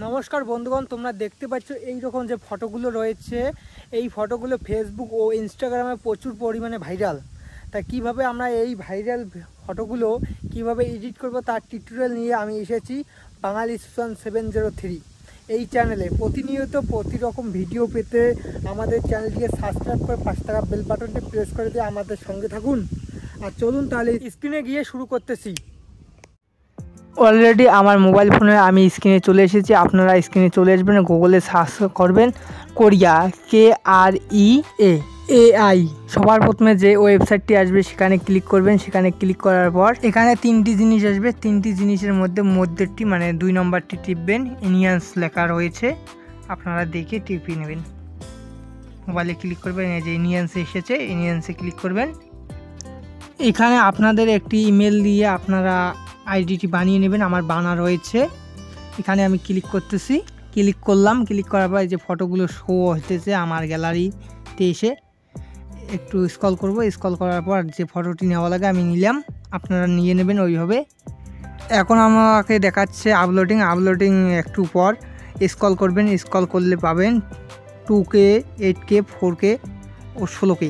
নমস্কার বন্ধুগণ, তোমরা দেখতে পাচ্ছ এই রকম যে ফটোগুলো রয়েছে, এই ফটোগুলো ফেসবুক ও ইনস্টাগ্রামে প্রচুর পরিমাণে ভাইরাল। তা কিভাবে আমরা এই ভাইরাল ফটোগুলো কিভাবে এডিট করব তার টিউটোরিয়াল নিয়ে আমি এসেছি বাঙালি সুশান 703 এই চ্যানেলে। প্রতিনিয়ত প্রতি রকম ভিডিও পেতে আমাদের চ্যানেলটিকে সাবস্ক্রাইব করে 5 টাকা বেল বাটনটি প্রেস করে দিয়ে আমাদের সঙ্গে থাকুন। আর চলুন তাহলে স্ক্রিনে গিয়ে শুরু করতেছি। অলরেডি আমার মোবাইল ফোনে আমি স্ক্রিনে চলে এসেছি। আপনারা স্ক্রিনে চলে আসবেন, গুগলে সার্চ করবেন কোরিয়া KREAAI। সবার প্রথমে যে ওয়েবসাইটটি আসবে সেখানে ক্লিক করবেন। সেখানে ক্লিক করার পর এখানে 3টি জিনিস আসবে। 3টি জিনিসের মধ্যেটি মানে 2 নম্বরটি টিপবেন, ইনিয়ান্স লেখা রয়েছে, আপনারা দেখে টিপে নেবেন। মোবাইলে ক্লিক করবেন, এই যে ইনিয়ান্সে এসেছে, ইনিয়ান্সে ক্লিক করবেন। এখানে আপনাদের একটি ইমেল দিয়ে আপনারা আইডিটি বানিয়ে নেবেন। আমার বানা রয়েছে, এখানে আমি ক্লিক করতেছি। ক্লিক করলাম, ক্লিক করার পর যে ফটোগুলো শো হতেছে আমার গ্যালারিতে এসে একটু স্ক্রল করব। স্ক্রল করার পর যে ফটোটি নেওয়া লাগে আমি নিলাম, আপনারা নিয়ে নেবেন ওইভাবে। এখন আমাকে দেখাচ্ছে আপলোডিং একটু পর স্ক্রল করবেন। স্ক্রল করলে পাবেন 2K, 8K, 4K ও 16K।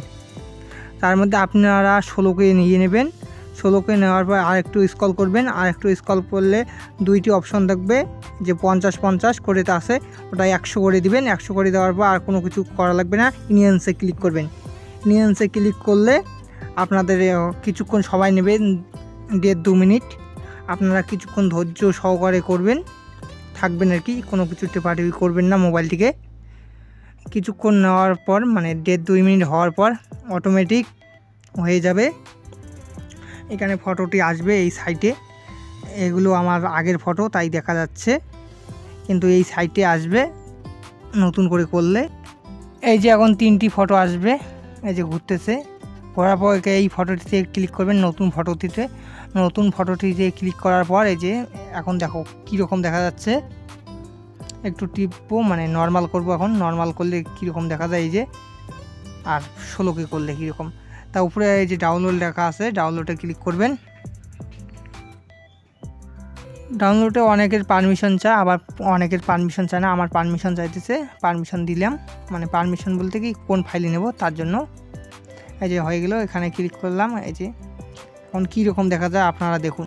তার মধ্যে আপনারা 16K নিয়ে নেবেন। 16K নেওয়ার পর আর একটু স্ক্রল করবেন। আর একটু স্ক্রল করলে 2টি অপশন থাকবে, যে 50-50 করে আছে, ওটা 100 করে দিবেন। 100 করে দেওয়ার পর আর কোনো কিছু করা লাগবে না, ইনিয়ান্সে ক্লিক করবেন। ইনিয়ান্সে ক্লিক করলে আপনাদের কিছুক্ষণ সবাই নেবেন, 1.5-2 মিনিট। আপনারা কিছুক্ষণ ধৈর্য সহকারে করবেন, থাকবেন আর কি, কোনো কিছু টেপাটেপি করবেন না মোবাইলটিকে। কিছুক্ষণ নেওয়ার পর মানে 1.5-2 মিনিট হওয়ার পর অটোমেটিক হয়ে যাবে। এখানে ফটোটি আসবে এই সাইটে। এগুলো আমার আগের ফটো তাই দেখা যাচ্ছে, কিন্তু এই সাইটে আসবে নতুন করে করলে। এই যে এখন 3টি ফটো আসবে, এই যে ঘুরতেছে। ঘোরার পর এই ফটোটিতে ক্লিক করবেন, নতুন ফটোটিতে ক্লিক করার পর এই যে এখন দেখো কীরকম দেখা যাচ্ছে। একটু টিপবো, মানে নর্মাল করব। এখন নর্মাল করলে কীরকম দেখা যায়, এই যে, আর 16K করলে কীরকম। তা উপরে এই যে ডাউনলোড লেখা আছে, ডাউনলোডে ক্লিক করবেন। ডাউনলোডে অনেকের পারমিশন চায়, আবার অনেকের পারমিশন চায় না। আমার পারমিশন চাইতেছে, পারমিশন দিলাম। মানে পারমিশন বলতে কি কোন ফাইলে নেব তার জন্য। এই যে হয়ে গেল, এখানে ক্লিক করলাম। এই যে এখন কীরকম দেখা যায় আপনারা দেখুন।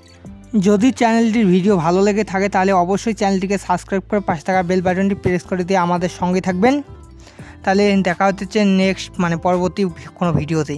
যদি চ্যানেলটির ভিডিও ভালো লেগে থাকে তাহলে অবশ্যই চ্যানেলটিকে সাবস্ক্রাইব করে 5 টাকা বেল বাটনটি প্রেস করে দিয়ে আমাদের সঙ্গে থাকবেন। তাহলে দেখা হচ্ছে নেক্সট মানে পরবর্তী কোনো ভিডিওতে।